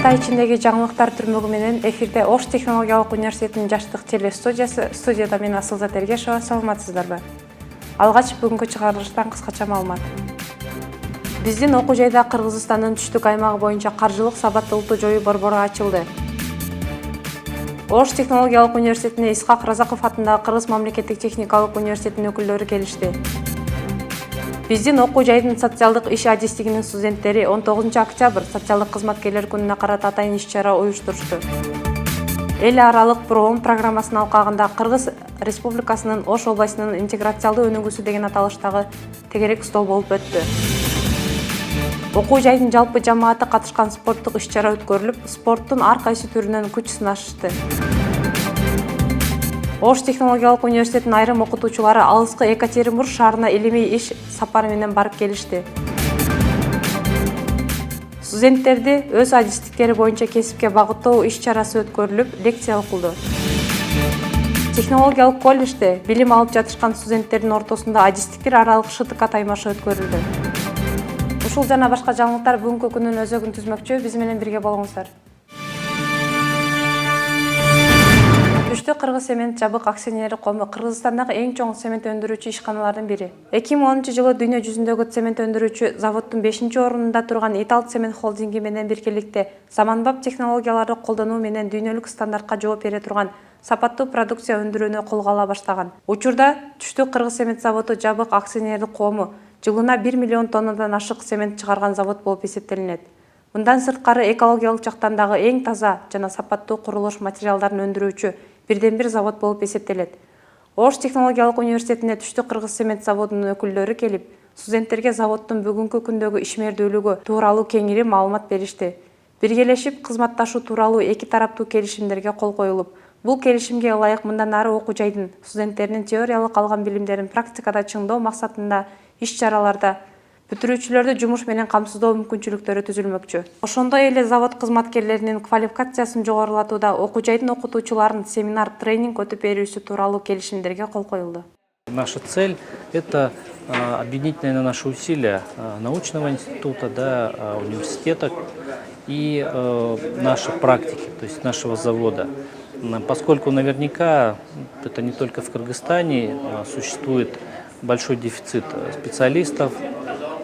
Ай ичиндеги жаңылыктар түрмөгү менен эфирде Ош технологиялык университетинин жаштык телестудиясы. Студияда мен Асылзат Эргешова. Саламатсыздарбы? Алгач бүгүнкү чыгарылыштан кыскача маалымат. Биздин окуу жайда Кыргызстандын түштүк аймагы боюнча каржылык сабаттуулукту жоюу борбору ачылды. Ош технологиялык университетине Исхак Разаков атындагы Кыргыз мамлекеттик техникалык университетинин өкүлдөрү келишти. Биздин окуу жайдын социалдык иш адистигинин студенттери 19 октябрь социалдык кызматкерлер күнүнө карата атайын иш-чара уюштурушту. Эл аралык проом программасынын алкагында Кыргыз Республикасынын Ош областынын интеграциялдуу өнүгүүсү деген аталыштагы тегерек стол болуп өттү. Окуу жайдын жалпы жамааты катышкан спорттук иш-чара өткөрүлүп, спорттун ар кайсы түрүнөн күч сынашышты. Ош технологиялык университетинин айрым окутуучулары алыскы Екатеринбург шаарына илимий иш сапары менен барып келишти. Студенттерди өз адистиктери боюнча кесипке багыттоо иш-чарасы өткөрүлүп, лекция окулду. Технологиялык колледжде билим алып жатышкан студенттердин ортосунда адистиктер аралык ШТК таймашы өткөрүлдү. Ушул жана башка жаңылыктар бүгүнкү күнүн өзөгүн түзмөкчү. Биз менен бирге болуңуздар. Түштүк Кыргыз цемент жабык акционерлик коому Кыргызстандагы эң чоң цемент өндүрүүчү ишканалардын бири. 2010 жылы дүйнө жүзүндөгү цемент өндүрүүчү заводдун 5-орунунда турган Итал цемент холдинги менен биргеликте заманбап технологияларды колдонуу менен дүйнөлүк стандартка жооп бере турган сапаттуу продукция өндүрүүнү колго ала баштаган. Учурда Түштүк Кыргыз цемент заводу жабык акционерлик коому жылына 1 миллион тоннадан ашык цемент чыгарган завод болуп эсептелинет. Мындан сырткары экологиялык жактан дагы эң таза жана сапаттуу курулуш материалдарын өндүрүүчү бирден-бир завод болуп эсептелет. Ош технологиялык университетине Түштүк Кыргыз цемент заводунун өкүлдөрү келип, студенттерге заводдун бүгүнкү күндөгү ишмердүүлүгү тууралуу кеңири маалымат беришти. Биргелешип кызматташуу тууралуу эки тараптуу келишимдерге кол коюлуп, бул келишимге ылайык мындан ары окуу жайдын студенттеринин теориялык алган билимдерин практикада чыңдоо максатында иш-чараларда бүтүрүүчүлөрдү жумуш менен камсыздоо мүмкүнчүлүктөрү түзүлмөкчү. Ошондой эле завод кызматкерлеринин квалификациясын жогорулатууда окуу жайдын окутуучуларын семинар, тренинг өтүп берүүсү тууралуу келишимдерге кол коюлду. Наша цель – это объединить, наверное, наши усилия научного института, университета и нашей практики, то есть нашего завода. Поскольку наверняка это не только в Кыргызстане существует большой дефицит специалистов,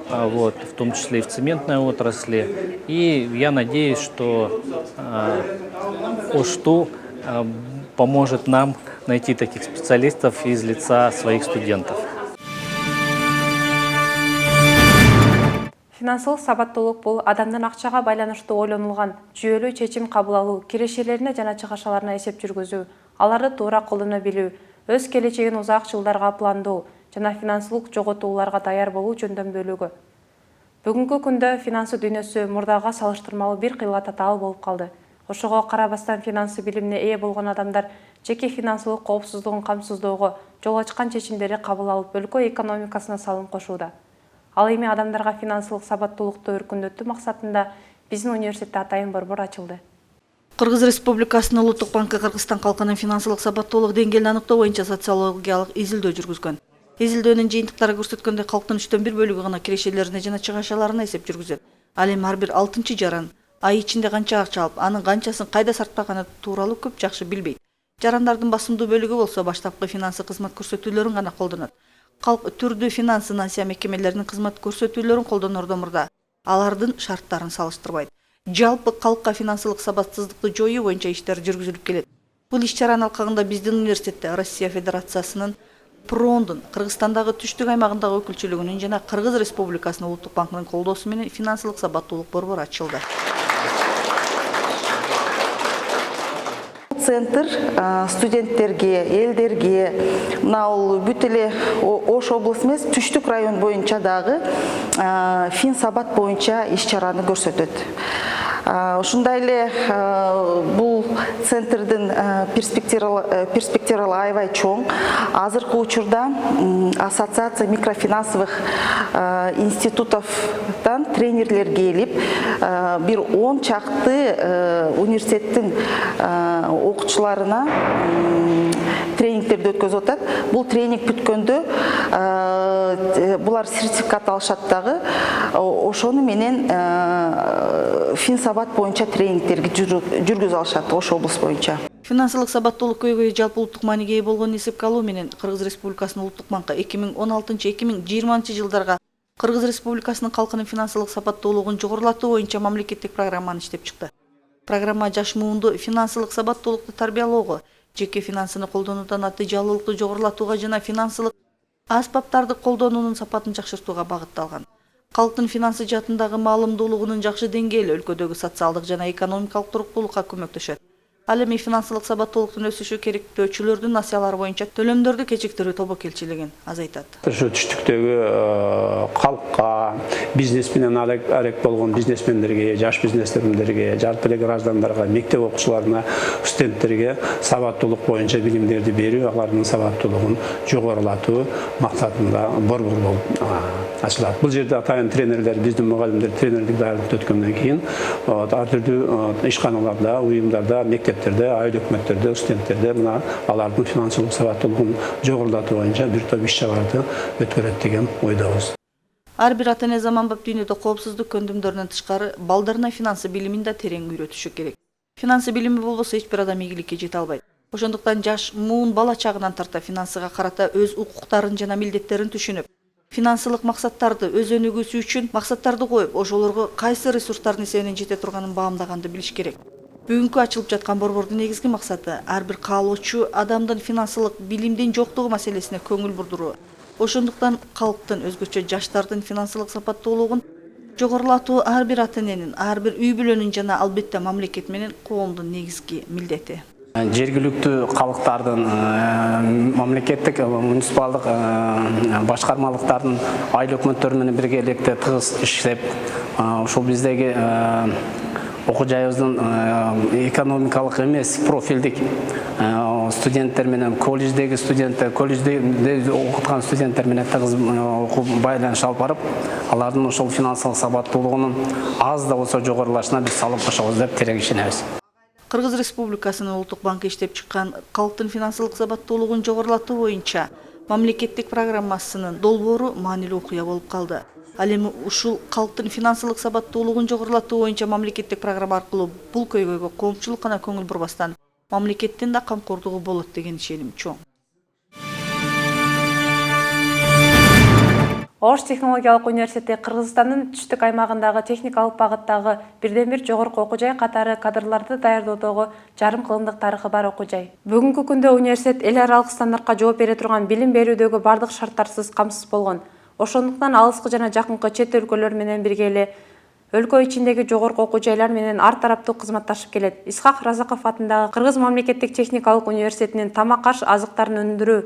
в том числе и в цементной отрасли. И я надеюсь, что ОШТУ поможет нам найти таких специалистов из лица своих студентов. Финансылык сабаттуулук бул адамдын акчага байланыштуу ойлонулган жүйөлүү чечим кабыл алуу, кирешелерине жана чыгашаларына эсеп жүргүзүү, аларды туура колдоно билүү, өз келечегин узак жылдарга пландоо жана финансылык жоготууларга даяр болуу жөндөмдүүлүгү. Бүгүнкү күндө финансы дүйнөсү мурдага салыштырмалуу бир кыйла татаал болуп калды. Ошого карабастан финансы билимине ээ болгон адамдар жеке финансылык коопсуздугун камсыздоого жол ачкан чечимдерди кабыл алып, өлкө экономикасына салым кошууда. Ал эми адамдарга финансылык сабаттуулукту өркүндөтүү максатында биздин университетте атайын борбор ачылды. Кыргыз Республикасынын Улуттук банкы Кыргызстан калкынын финансылык сабаттуулук деңгээлин аныктоо боюнча социологиялык изилдөө жүргүзгөн. Изилдөөнүн жыйынтыктары көрсөткөндөй, калктын 3/1 бөлүгү гана кирешелерине жана чыгашаларына эсеп жүргүзөт. Ал эми ар бир 6-чы жаран ай ичинде канча акча алып, анын канчасын кайда сарптаганы тууралуу көп жакшы билбейт. Жарандардын басымдуу бөлүгү болсо баштапкы финансы кызмат көрсөтүүлөрүн гана колдонот. Калк түрдүү финансия мекемелеринин кызмат көрсөтүүлөрүн колдонордон мурда алардын шарттарын салыштырбайт. Жалпы калкка финансылык сабатсыздыкты жоюу боюнча иштер жүргүзүлүп келет. Бул иш-чаранын алкагында биздин университетте Россия Федерациясынын ПРООндун Кыргызстандагы түштүк аймагындагы өкүлчүлүгүнүн жана Кыргыз Республикасынын Улуттук банкынын колдоосу менен финансылык сабаттуулук борбору ачылды. Центр студенттерге, элдерге, мына бүт эле Ош облусу эмес, Түштүк район боюнча дагы фин сабат боюнча иш-чараны көрсөтөт. Ушундай эле бул бул центрдин перспективалары аябай чоң. Азыркы учурда ассоциация микрофинансовых институттан тренерлер келип, бир 10 чакты университеттин окуучуларына тренингтерди өткөзүп атат. Бул тренинг бүткөндө булар сертификат алышат дагы. Ошону менен финсабат боюнча тренингтерди жүргүзүп алышат Ош облус боюнча. Финансылык сабаттуулук көйгөйү жалпы улуттук мааниге ээ болгон эсепке алуу менен Кыргыз Республикасынын Улуттук банкы 2016-2020 жылдарга Кыргыз Республикасынын калкынын финансылык сабаттуулугун жогорулатуу боюнча мамлекеттик программаны иштеп чыкты. Программа жаш муунду финансылык сабаттуулукту тарбиялоого, жеке финансыны колдонуудан натыйжалуулукту жогорулатууга жана финансылык аспаптарды колдонуунун сапатын жакшыртууга багытталган. Калктын финансы жаатындагы маалымдуулугунун жакшы деңгээли өлкөдөгү социалдык жана экономикалык туруктуулукка көмөктөшөт. Ал эми финансылык сабаттуулуктун өсүшү керектөөчүлөрдүн насыялары боюнча төлөмдөрдү кечиктирүү тобокелчилигин азайтат. Ошо түштүктөгү калкка, бизнес менен арек болгон бизнесмендерге, жаш бизнесмендерге, жалпы эле граждандарга, мектеп окуучуларына, студенттерге сабаттуулук боюнча билимдерди берүү, алардын сабаттуулугун жогорулатуу максатында борбор болуп ачылат. Бул жерде атайын тренерлер, биздин мугалимдер тренерлик даярдыкты өткөндөн кийин ар түрдүү ишканаларда, уюмдарда, мектептерде, айыл өкмөттөрдө, студенттерде мына алардын финансылык сабаттуулугун жогорулатуу боюнча бир топ иш-чараларды өткөрөт деген ойдобуз. Ар бир ата-эне заманбап дүйнөдө коопсуздук көндүмдөрүнөн тышкары балдарына финансы билимин да терең үйрөтүшү керек. Финансы билими болбосо эч бир адам ийгиликке жете албайт. Ошондуктан жаш муун бала чагынан тарта финансыга карата өз укуктарын жана милдеттерин түшүнүп, финансылык максаттарды өз өнүгүүсү үчүн максаттарды коюп, ошолорго кайсы ресурстардын эсебинен жете турганын баамдаганды билиш керек. Бүгүнкү ачылып жаткан борбордун негизги максаты ар бир каалоочу адамдын финансылык билимдин жоктугу маселесине көңүл бурдуруу. Ошондуктан калктын, өзгөчө жаштардын финансылык сапаттуулугун жогорулатуу ар бир ата-эненин, ар бир үй бүлөнүн жана албетте мамлекет менен коомдун негизги милдети. Жергиликтүү калктардын, мамлекеттик, муниципалдык башкармалыктардын айыл өкмөттөрү менен биргеликте тыгыз иштеп, ошол биздеги окуу жайыбыздын экономикалык эмес, профилдик студенттер менен, колледждеги студенттер, колледжде окуткан студенттер менен тыгыз байланыш алып барып, алардын ошол финансылык сабаттуулугунун аз да болсо жогорулашына биз салып кошобуз деп терең ишенебиз. Кыргыз Республикасынын Улуттук банкы иштеп чыккан калктын финансылык сабаттуулугун жогорулатуу боюнча мамлекеттик программасынын долбоору маанилүү окуя болуп калды. Ал эми ушул калктын финансылык сабаттуулугун жогорулатуу боюнча мамлекеттик программа аркылуу бул көйгөйгө коомчулук гана көңүл бурбастан мамлекеттин да камкордугу болот деген ишеним чоң. Ош технологиялык университети Кыргызстандын түштүк аймагындагы техникалык багыттагы бирден бир жогорку окуу жай катары кадрларды даярдоодогу жарым кылымдык тарыхы бар окуу жай. Бүгүнкү күндө университет эл аралык стандартка жооп бере турган билим берүүдөгү бардык шарттарсыз камсыз болгон. Ошондуктан алыскы жана жакынкы чет өлкөлөр менен бирге эле өлкө ичиндеги жогорку окуу жайлар менен ар тараптуу кызматташып келет. Исхак Разаков атындагы Кыргыз мамлекеттик техникалык университетинин тамак-аш азыктарын өндүрүү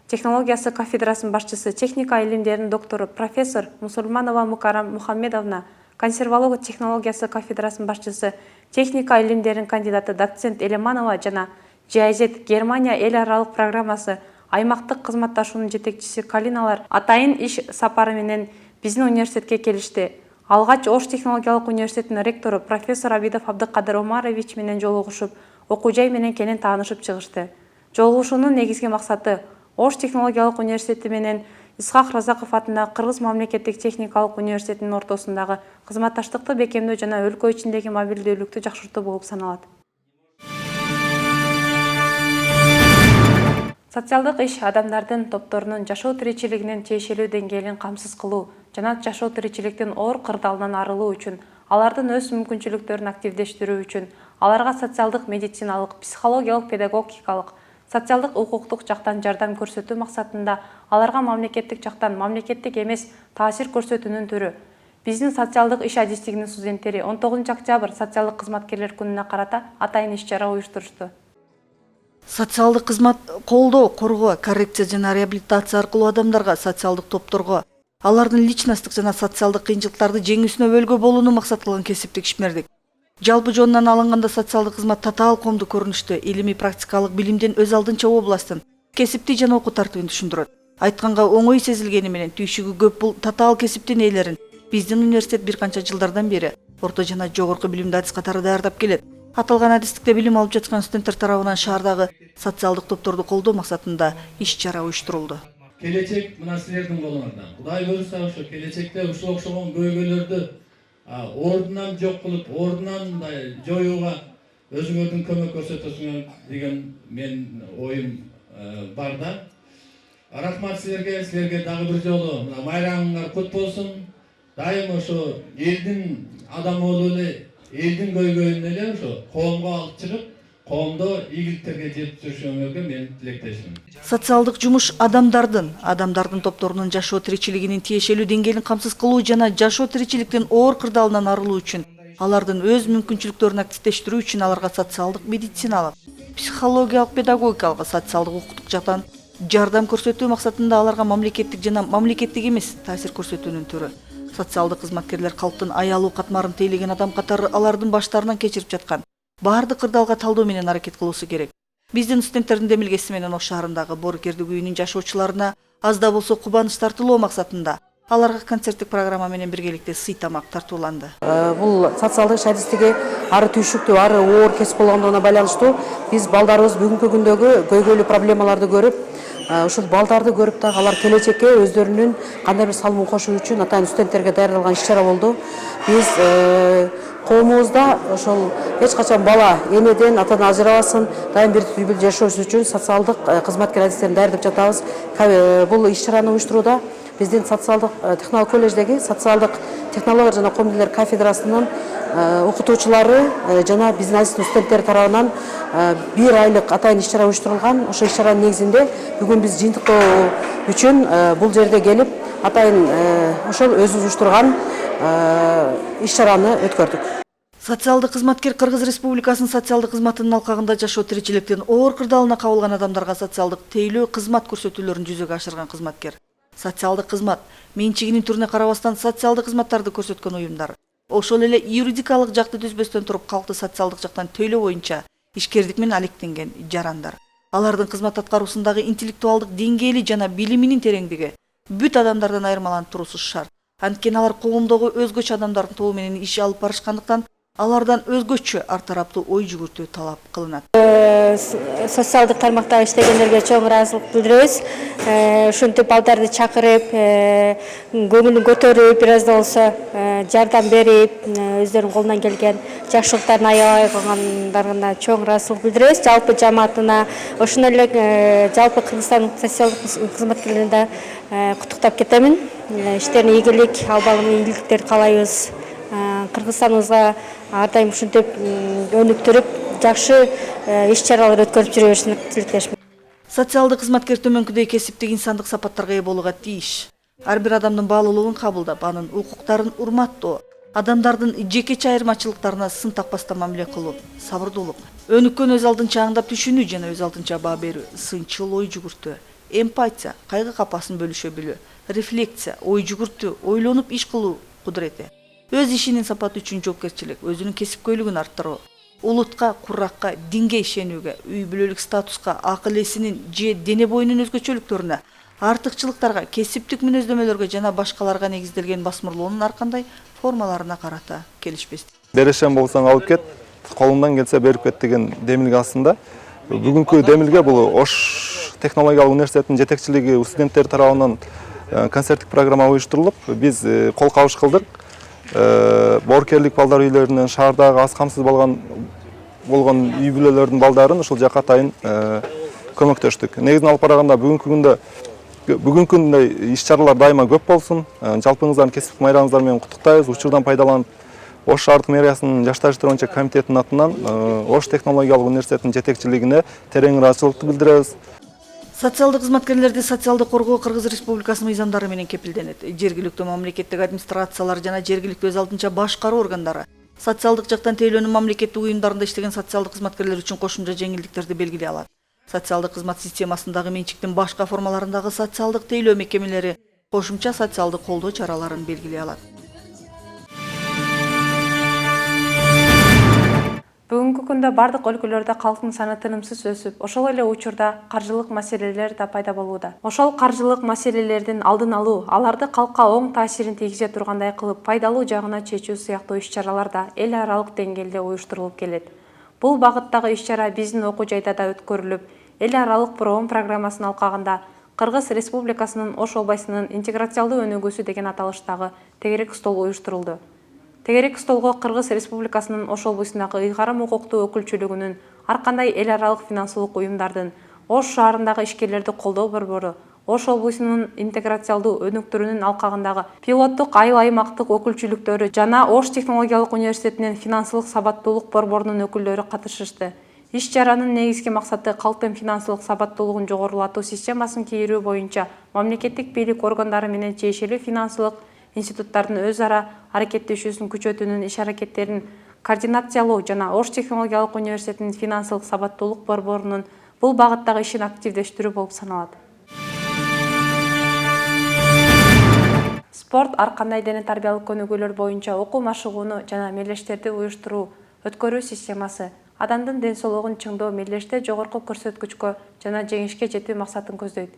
технологиясы кафедрасынын башчысы, техника илимдеринин доктору профессор Мусульманова Мукарам Мухаммедовна, консервология технологиясы кафедрасынын башчысы, техника илимдеринин кандидаты доцент Элеманова жана GIZ Германия эл аралык программасы аймактык кызматташуунун жетекчиси Калиналар атайын иш сапары менен биздин университетке келишти. Алгач Ош технологиялык университетинин ректору профессор Абидов Абдыкадыр Омарович менен жолугушуп, окуу жай менен кенен таанышып чыгышты. Жолугушуунун негизги максаты Ош технологиялык университети менен Исхак Разаков атындагы Кыргыз мамлекеттик техникалык университетинин ортосундагы кызматташтыкты бекемдөө жана өлкө ичиндеги мобилдүүлүктү жакшыртуу болуп саналат. Социалдык иш адамдардын топторунун жашоо тиричилигинин тиешелүү деңгээлин камсыз кылуу жана жашоо тиричиликтин оор кырдаалынан арылуу үчүн, алардын өз мүмкүнчүлүктөрүн активдештирүү үчүн, аларга социалдык, медициналык, психологиялык, педагогикалык, социалдык укуктук жактан жардам көрсөтүү максатында аларга мамлекеттик жактан мамлекеттик эмес таасир көрсөтүүнүн түрү. Биздин социалдык иш адистигинин студенттери 19 октябрь социалдык кызматкерлер күнүнө карата атайын иш-чара уюштурушту. Социалдык кызмат колдоо, коргоо, коррекция жана реабилитация аркылуу адамдарга, социалдык топторго, алардын личносттук жана социалдык кыйынчылыктарды жеңүүсүнө өбөлгө болууну максат кылган кесиптик ишмердик. Жалпы жонунан алынганда социалдык кызмат татаал коомдук көрүнүштө илимий практикалык билимден өз алдынча областтын кесиптик жана окуу тартыбын түшүндүрөт. Айтканга оңой сезилгени менен түйшүгү көп бул татаал кесиптин ээлерин биздин университет бир канча жылдардан бери орто жана жогорку билимди адис катары даярдап келет. Аталган адистикте билим алып жаткан студенттер тарабынан шаардагы социалдык топторду колдоо максатында иш-чара уюштурулду. Келечек мына силердин колуңарда. Кудай буйрса ошо келечекте ушул окшогон көйгөйлөрдү ордунан жок кылып, ордунан жоюуга өзүңөрдүн көмөк көрсөтөсүңөр деген мен оюм бар да. Рахмат силерге дагы бир жолу мына майрамыңар кут болсун. Дайым ошо элдин адам болуп эле, элдин көйгөйүн эле ошо коомго алып чыгып, коомдо ийгиликтерге жетип жүрүшүңөргө мен тилектешмин. Социалдык жумуш адамдардын топторунун жашоо тиричилигинин тиешелүү деңгээлин камсыз кылуу жана жашоо тиричиликтин оор кырдаалынан арылуу үчүн, алардын өз мүмкүнчүлүктөрүн активдештирүү үчүн аларга социалдык, медициналык, психологиялык, педагогикалык, социалдык укуктук жактан жардам көрсөтүү максатында аларга мамлекеттик жана мамлекеттик эмес таасир көрсөтүүнүн түрү. Социалдык кызматкерлер калктын аялуу катмарын тейлеген адам катары алардын баштарынан кечирип жаткан баардык кырдаалга талдоо менен аракет кылуусу керек. Биздин студенттердин демилгеси менен Ош шаарындагы Боорукердик үйүнүн жашоочуларына аз да болсо кубаныч тартуулоо максатында аларга концерттик программа менен биргеликте сый тамак тартууланды. Бул социалдык иш адистиги ары түйшүктүү, ары оор кесип болгондугуна байланыштуу биз балдарыбыз бүгүнкү күндөгү көйгөйлүү проблемаларды көрүп, ушул балдарды көрүп дагы алар келечекке өздөрүнүн кандай бир салымын кошуу үчүн атайын студенттерге даярдалган иш-чара болду. Биз коомубузда ошол эч качан бала энеден атадан ажырабасын, дайым бир түйбүл жашоосу үчүн социалдык кызматкер адистерин даярдап жатабыз. Бул иш-чараны уюштурууда биздин социалдык технология колледждеги социалдык технология жана коомдук кафедрасынын окутуучулары жана биздин адистин студенттери тарабынан бир айлык атайын иш-чара уюштурулган. Ошол иш-чаранын негизинде бүгүн биз жыйынтыктоо үчүн бул жерде келип атайын ошол өзүбүз уюштурган иш-чараны өткөрдүк. Социалдык кызматкер Кыргыз Республикасынын социалдык кызматынын алкагында жашоо тиричиликтин оор кырдаалына кабылган адамдарга социалдык тейлөө кызмат көрсөтүүлөрүн жүзөгө ашырган кызматкер. Социалдык кызмат менчигинин түрүнө карабастан социалдык кызматтарды көрсөткөн уюмдар. Ошол эле юридикалык жакты түзбөстөн туруп калкты социалдык жактан тейлөө боюнча ишкердик менен алектенген жарандар. Алардын кызмат аткаруусундагы интеллектуалдык деңгээли жана билиминин тереңдиги бүт адамдардан айырмаланып туруусу шарт. Анткени алар коомдогу өзгөчө адамдардын тобу менен иш алып барышкандыктан алардан өзгөчө ар тараптуу ой жүгүртүү талап кылынат. Социалдык тармакта иштегендерге чоң ыраазычылык билдиребиз. Ушинтип балдарды чакырып, көңүлүн көтөрүп, бир аз да болсо жардам берип, өздөрүнүн колунан келген жакшылыктарын аябай кылгандарына чоң ыраазычылык билдиребиз. Жалпы жамаатына, ошондой эле жалпы Кыргызстандын социалдык кызматкерлерин да куттуктап кетемин. Иштерине ийгилик, албагын ийгиликтер каалайбыз. Кыргызстаныбызга ар дайым ушинтип өнүктүрүп, жакшы иш-чаралар өткөрүп жүрө беришин тилектешмин. Социалдык кызматкер төмөнкүдөй кесиптик инсандык сапаттарга ээ болууга тийиш. Ар бир адамдын баалуулугун кабылдап, анын укуктарын урматтоо, адамдардын жекече айырмачылыктарына сын такпастан мамиле кылуу, сабырдуулук, өнүккөн өз алдынча аңдап түшүнүү жана өз алдынча баа берүү, сынчыл ой жүгүртүү, эмпатия, кайгы капасын бөлүшө билүү, рефлексия, ой жүгүртүү, ойлонуп иш кылуу кудурети. Өз ишинин сапаты үчүн жоопкерчилик, өзүнүн кесипкөйлүгүн арттыруу, улутка, куракка, динге ишенүүгө, үй бүлөлүк статуска, акыл эсинин же дене боюнун өзгөчөлүктөрүнө, артыкчылыктарга, кесиптик мүнөздөмөлөргө жана башкаларга негизделген басмырлоонун ар кандай формаларына карата келишпестик. Берешен болсоң алып кет, колуңдан келсе берип кет деген демилге астында. Бүгүнкү демилге бул Ош технологиялык университетинин жетекчилиги студенттер тарабынан концерттик программа уюштурулуп, биз кол кабыш кылдык. Боорукерлик балдар үйлөрүнөн шаардагы аз камсыз болгон үй бүлөлөрдүн балдарын ушул жака атайын көмөктөштүк. Негизинен алып караганда бүгүнкү күндө иш-чаралар дайыма көп болсун. Жалпыңыздардын кесиптик майрамыңыздар менен куттуктайбыз. Учурдан пайдаланып Ош шаардык мэриясынын жаштар иштери боюнча комитетинин атынан Ош технологиялык университетинин жетекчилигине терең ыраазычылыкты билдиребиз. Социалдык кызматкерлерди социалдык коргоо Кыргыз Республикасынын мыйзамдары менен кепилденет. Жергиликтүү мамлекеттик администрациялар жана жергиликтүү өз алдынча башкаруу органдары социалдык жактан тейлөөнүн мамлекеттик уюмдарында иштеген социалдык кызматкерлер үчүн кошумча жеңилдиктерди белгилей алат. Социалдык кызмат системасындагы менчиктин башка формаларындагы социалдык тейлөө мекемелери кошумча социалдык колдоо чараларын белгилей алат. Бүгүнкү күндө бардык өлкөлөрдө калктын саны тынымсыз өсүп, ошол эле учурда каржылык маселелер да пайда болууда. Ошол каржылык маселелердин алдын алуу, аларды калкка оң таасирин тийгизе тургандай кылып, пайдалуу жагына чечүү сыяктуу иш-чаралар да эл аралык деңгээлде уюштурулуп келет. Бул багыттагы иш-чара биздин окуу жайда да өткөрүлүп, эл аралык проом программасынын алкагында Кыргыз Республикасынын Ош областынын интеграциялдуу өнүгүүсү деген аталыштагы тегерек стол уюштурулду. Тегерек столго Кыргыз Республикасынын Ош областындагы ыйгарым укуктуу өкүлчүлүгүнүн, ар кандай эл аралык финансылык уюмдардын, Ош шаарындагы ишкерлерди колдоо борбору, Ош областынын интеграциялдуу өнүктүрүүнүн алкагындагы пилоттук айыл аймактык өкүлчүлүктөрү жана Ош технологиялык университетинин финансылык сабаттуулук борборунун өкүлдөрү катышышты. Иш-чаранын негизги максаты калктын финансылык сабаттуулугун жогорулатуу системасын кийирүү боюнча мамлекеттик бийлик органдары менен тиешелүү финансылык институттардын өз ара аракеттешүүсүн күчөтүүнүн иш-аракеттерин координациялоо жана Ош технологиялык университетинин финансылык сабаттуулук борборунун бул багыттагы ишин активдештирүү болуп саналат. Спорт ар кандай дене тарбиялык көнүгүүлөр боюнча окуу машыгууну жана мелдештерди уюштуруу, өткөрүү системасы адамдын ден соолугун чыңдоо мелдеште жогорку көрсөткүчкө жана жеңишке жетүү максатын көздөйт.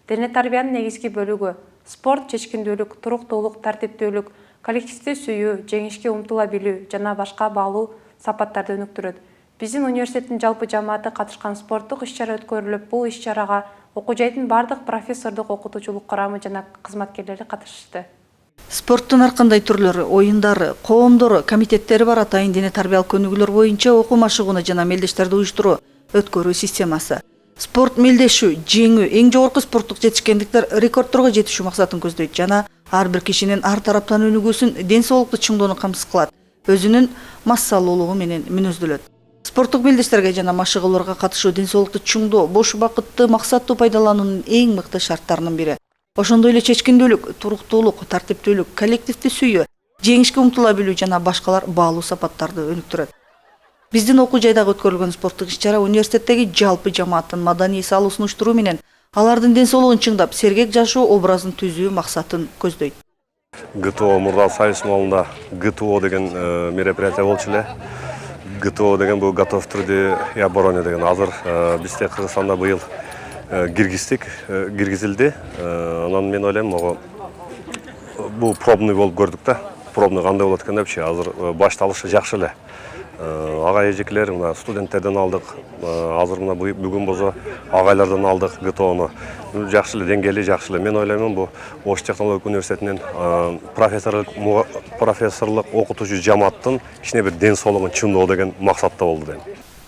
Дене тарбиянын негизги бөлүгү спорт чечкиндүүлүк, туруктуулук, тартиптүүлүк, коллективди сүйүү, жеңишке умтула билүү жана башка баалуу сапаттарды өнүктүрөт. Биздин университеттин жалпы жамааты катышкан спорттук иш-чара өткөрүлүп, бул иш-чарага окуу жайдын бардык профессордук окутуучулук курамы жана кызматкерлери катышышты. Спорттун ар кандай түрлөрү, оюндары, коомдору, комитеттери бар атайын дене тарбиялык көнүгүүлөр боюнча окуу машыгууну жана мелдештерди уюштуруу, өткөрүү системасы. Спорт мелдешүү, жеңүү, эң жогорку спорттук жетишкендиктер рекордторго жетишүү максатын көздөйт жана ар бир кишинин ар тараптан өнүгүүсүн, ден соолукту чыңдоону камсыз кылат, өзүнүн массалуулугу менен мүнөздөлөт. Спорттук мелдештерге жана машыгууларга катышуу ден соолукту чыңдоо, бош убакытты максаттуу пайдалануунун эң мыкты шарттарынын бири. Ошондой эле чечкиндүүлүк, туруктуулук, тартиптүүлүк, коллективди сүйүү, жеңишке умтула билүү жана башкалар баалуу сапаттарды өнүктүрөт. Биздин окуу жайдагы өткөрүлгөн спорттук иш-чара университеттеги жалпы жамааттын маданий салуусун уюштуруу менен алардын ден соолугун чыңдап, сергек жашоо образын түзүү максатын көздөйт. ГТО Мурда Союз малында ГТО деген мероприятие болчу эле. ГТО деген бул готов труде и обороне деген азыр бизде Кыргызстанда быйыл киргизилди. Анан мен ойлойм, бул пробный болуп көрдүк да. Пробный кандай болот экен депчи, азыр башталышы жакшы эле. Агай эжекелер, мына студенттерден алдык. Азыр мына бүгүн болсо агайлардан алдык ГТОну. Жакшы эле, деңгээли жакшы эле. Мен ойлойм, бул Ош технологиялык университетинин профессорлук окутуучу жамааттын кичине бир ден соолугун чыңдоо деген максатта болду дейм.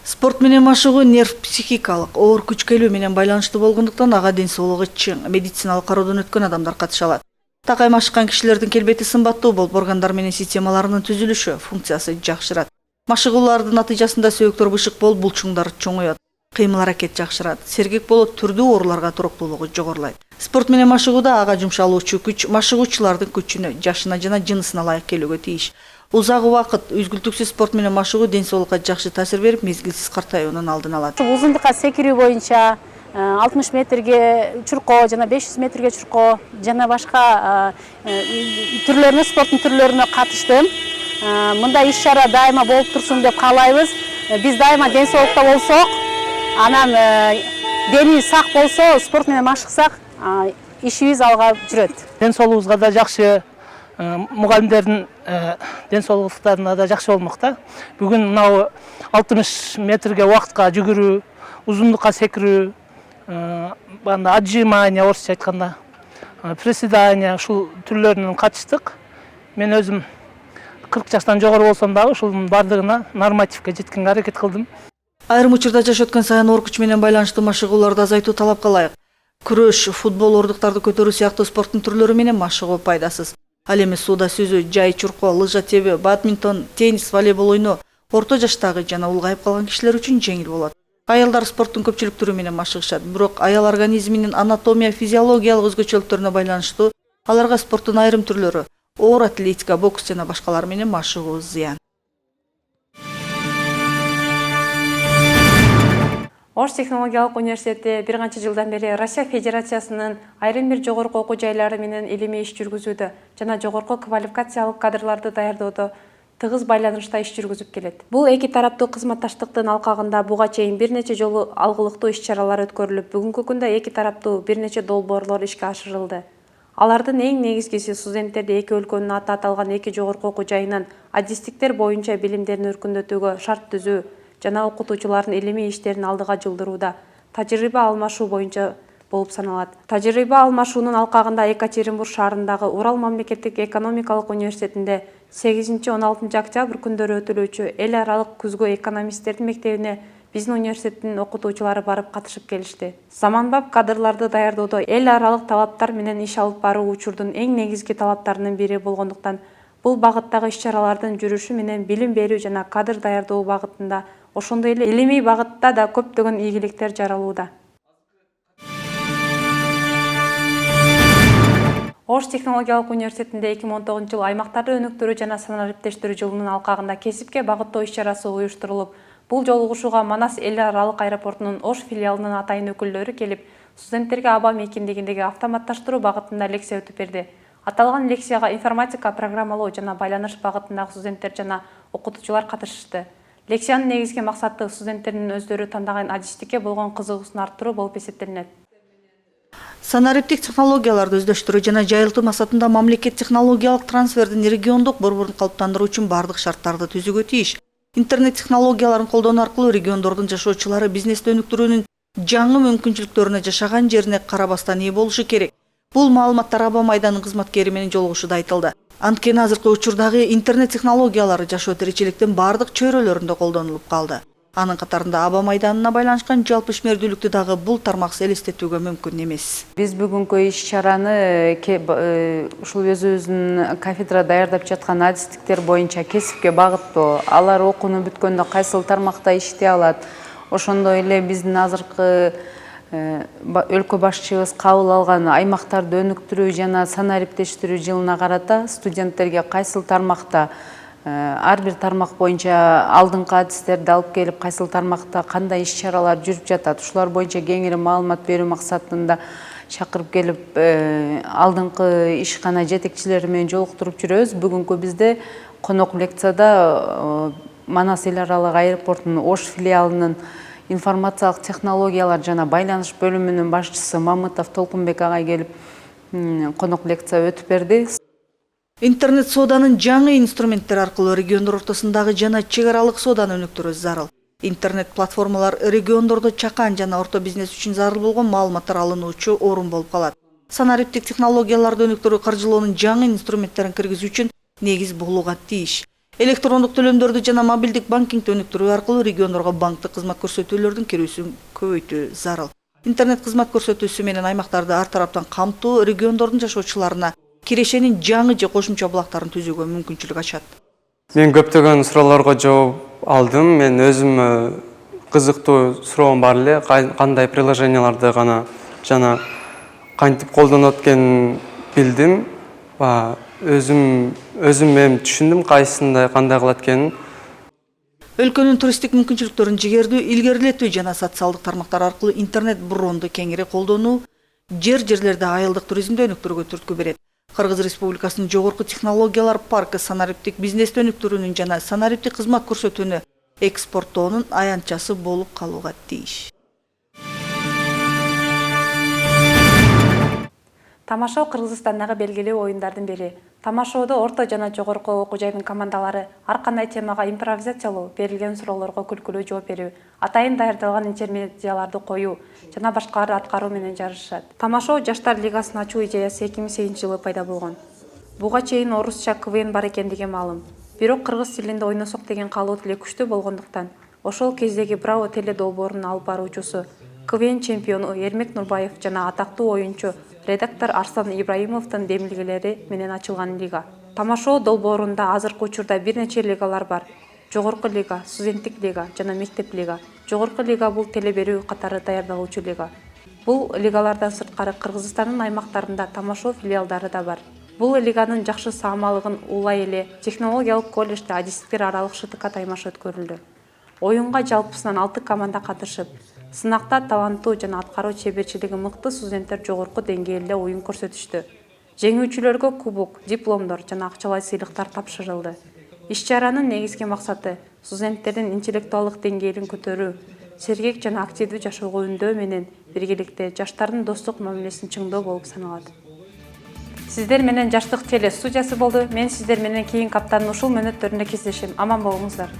Спорт менен машыгуу нерв психикалык оор күч келүү менен байланыштуу болгондуктан ага ден соолугу чың, медициналык кароодон өткөн адамдар катыша алат. Такай машыккан кишилердин келбети сымбаттуу болуп, органдар менен системаларынын түзүлүшү, функциясы жакшырат. Машыгуулардын натыйжасында сөөктөр бышык болуп, булчуңдар чоңоёт, кыймыл аракет жакшырат, сергек болуп, түрдүү ооруларга туруктуулугу жогорулайт. Спорт менен машыгууда ага жумшалуучу күч машыгуучулардын күчүнө, жашына жана жынысына ылайык келүүгө тийиш. Узак убакыт үзгүлтүксүз спорт менен машыгуу ден соолукка жакшы таасир берип, мезгилсиз картаюунун алдын алат. Узундукка секирүү боюнча 60 метрге чуркоо жана 500 метрге чуркоо жана башка түрлөрүнө, спорттун түрлөрүнө катыштым. Мындай иш-чара дайыма болуп турсун деп каалайбыз. Биз дайыма ден соолукта болсок, анан дени сак болсо, спорт менен машыксак, ишибиз алга жүрөт. Ден соолугубузга да жакшы, мугалимдердин ден соолуктарына да жакшы болмок да. Бүгүн мынау 60 метрге убакытка жүгүрүү, узундукка секирүү, отжимание орусча айтканда, приседание, ушул түрлөрүнөн катыштык. Мен өзүм 40 жаштан жогору болсом дагы ушунун бардыгына нормативге жеткенге аракет кылдым. Айрым учурда жаш өткөн сайын оор күч менен байланыштуу машыгууларды азайтуу талапка ылайык. Күрөш, футбол, ордуктарды көтөрүү сыяктуу спорттун түрлөрү менен машыгуу пайдасыз. Ал эми сууда сүзүү, жай чуркоо, лыжа тебүү, бадминтон, теннис, волейбол ойноо орто жаштагы жана улгайып калган кишилер үчүн жеңил болот. Аялдар спорттун көпчүлүк түрү менен машыгышат, бирок аял организминин анатомия, физиологиялык өзгөчөлүктөрүнө байланыштуу аларга спорттун айрым түрлөрү, оор атлетика, бокс жана башкалар менен машыгуу зыян. Ош технологиялык университети бир канча жылдан бери Россия Федерациясынын айрым бир жогорку окуу жайлары менен илимий иш жүргүзүүдө жана жогорку квалификациялык кадрларды даярдоодо тыгыз байланышта иш жүргүзүп келет. Бул эки тараптуу кызматташтыктын алкагында буга чейин бир нече жолу алгылыктуу иш-чаралар өткөрүлүп, бүгүнкү күндө эки тараптуу бир нече долбоорлор ишке ашырылды. Алардын эң негизгиси студенттерди эки өлкөнүн аты аталган эки жогорку окуу жайынан адистиктер боюнча билимдерин өркүндөтүүгө шарт түзүү жана окутуучулардын илимий иштерин алдыга жылдырууда тажрыйба алмашуу боюнча болуп саналат. Тажрыйба алмашуунун алкагында Екатеринбург шаарындагы Урал мамлекеттик экономикалык университетинде 8-16 октябрь күндөрү өтүлүүчү эл аралык күзгү экономисттердин мектебине биздин университеттин окутуучулары барып катышып келишти. Заманбап кадрларды даярдоодо эл аралык талаптар менен иш алып баруу учурдун эң негизги талаптарынын бири болгондуктан бул багыттагы иш-чаралардын жүрүшү менен билим берүү жана кадр даярдоо багытында, ошондой эле илимий багытта да көптөгөн ийгиликтер жаралууда. Ош технологиялык университетинде 2019 жыл аймактарды өнүктүрүү жана санариптештирүү жылынын алкагында кесипке багыттоо иш-чарасы уюштурулуп, бул жолугушууга Манас эл аралык аэропортунун Ош филиалынын атайын өкүлдөрү келип, студенттерге аба мейкиндигиндеги автоматташтыруу багытында лекция өтүп берди. Аталган лекцияга информатика, программалоо жана байланыш багытындагы студенттер жана окутуучулар катышышты. Лекциянын негизги максаты студенттердин өздөрү тандаган адистикке болгон кызыгуусун арттыруу болуп эсептелинет. Санариптик технологияларды өздөштүрүү жана жайылтуу максатында мамлекет технологиялык трансфердин региондук борборун калыптандыруу үчүн бардык шарттарды түзүүгө тийиш. Интернет технологияларын колдонуу аркылуу региондордун жашоочулары бизнести өнүктүрүүнүн жаңы мүмкүнчүлүктөрүнө жашаган жерине карабастан ээ болушу керек. Бул маалыматтар Аба майданынын кызматкери менен жолугушууда айтылды. Анткени азыркы учурдагы интернет технологиялары жашоо тиричиликтин бардык чөйрөлөрүндө колдонулуп калды. Анын катарында Аба майданына байланышкан жалпы ишмердүүлүктү дагы бул тармаксыз элестетүүгө мүмкүн эмес. Биз бүгүнкү иш-чараны ушул өзүбүздүн кафедра даярдап жаткан адистиктер боюнча кесипке багыттоо, алар окууну бүткөндө кайсыл тармакта иштей алат, ошондой эле биздин азыркы өлкө башчыбыз кабыл алган аймактарды өнүктүрүү жана санариптештирүү жылына карата студенттерге кайсыл тармакта ар бир тармак боюнча алдыңкы адистерди алып келип, кайсыл тармакта кандай иш-чаралар жүрүп жатат, ушулар боюнча кеңири маалымат берүү максатында чакырып келип, алдыңкы ишкана жетекчилери менен жолуктуруп жүрөбүз. Бүгүнкү бизде конок лекцияда Манас эл аралык аэропортунун Ош филиалынын информациялык технологиялар жана байланыш бөлүмүнүн башчысы Мамытов Толкунбек агай келип конок лекция өтүп берди. Интернет сооданын жаңы инструменттери аркылуу региондор ортосундагы жана чек аралык сооданы өнүктүрүү зарыл. Интернет платформалар региондордо чакан жана орто бизнес үчүн зарыл болгон маалыматтар алынуучу орун болуп калат. Санариптик технологияларды өнүктүрүү каржылоонун жаңы инструменттерин киргизүү үчүн негиз болууга тийиш. Электрондук төлөмдөрдү жана мобилдик банкингди өнүктүрүү аркылуу региондорго банктык кызмат көрсөтүүлөрдүн кирүүсүн көбөйтүү зарыл. Интернет кызмат көрсөтүүсү менен аймактарды ар тараптан камтуу региондордун жашоочуларына кирешенин жаңы же кошумча булактарын түзүүгө мүмкүнчүлүк ачат. Мен көптөгөн суроолорго жооп алдым. Мен өзүм кызыктуу суроом бар эле, кандай приложенияларды гана жана кантип колдонот экенин билдим. Өзүм мен түшүндүм кайсында кандай кылат экенин. Өлкөнүн туристтик мүмкүнчүлүктөрүн жигердүү, илгерилетүү жана социалдык тармактар аркылуу интернет бронду кеңири колдонуу жерлерде айылдык туризмди өнүктүрүүгө түрткү берет. Кыргыз Республикасынын жогорку технологиялар паркы санариптик бизнести өнүктүрүүнүн жана санариптик кызмат көрсөтүүнү экспорттоонун аянтчасы болуп калууга тийиш. Тамашоо Кыргызстандагы белгилүү оюндардын бири. Тамашоодо орто жана жогорку окуу жайдын командалары ар кандай темага импровизациялоо, берилген суроолорго күлкүлүү жооп берүү, атайын даярдалган интермедияларды коюу жана башкаларды аткаруу менен жарышат. Тамашоо жаштар лигасын ачуу идеясы 2008-жылы пайда болгон. Буга чейин орусча КВН бар экендиги маалым. Бирок кыргыз тилинде ойносок деген каалоо тилек күчтүү болгондуктан, ошол кездеги Браво теле долбоорунун алып баруучусу, КВН чемпиону Эрмек Нурбаев жана атактуу оюнчу редактор Арслан Ибраимовдун демилгелери менен ачылган лига. Тамашоо долбоорунда азыркы учурда бир нече лигалар бар. Жогорку лига, студенттик лига жана мектеп лига. Жогорку лига бул теле берүү катары даярдалуучу лига. Бул лигалардан сырткары Кыргызстандын аймактарында тамашоо филиалдары да бар. Бул лиганын жакшы саамалыгын улай эле технологиялык колледжде адистиктер аралык ШТК таймаш өткөрүлдү. Оюнга жалпысынан 6 команда катышып, сынакта таланттуу жана аткаруу чеберчилиги мыкты студенттер жогорку деңгээлде оюн көрсөтүштү. Жеңүүчүлөргө кубок, дипломдор жана акчалай сыйлыктар тапшырылды. Иш-чаранын негизги максаты студенттердин интеллектуалдык деңгээлин көтөрүү, сергек жана активдүү жашоого үндөө менен биргеликте жаштардын достук мамилесин чыңдоо болуп саналат. Сиздер менен Жаштык теле студиясы болду. Мен сиздер менен кийинки аптанын ушул мөөнөттөрүндө кездешем. Аман болуңуздар.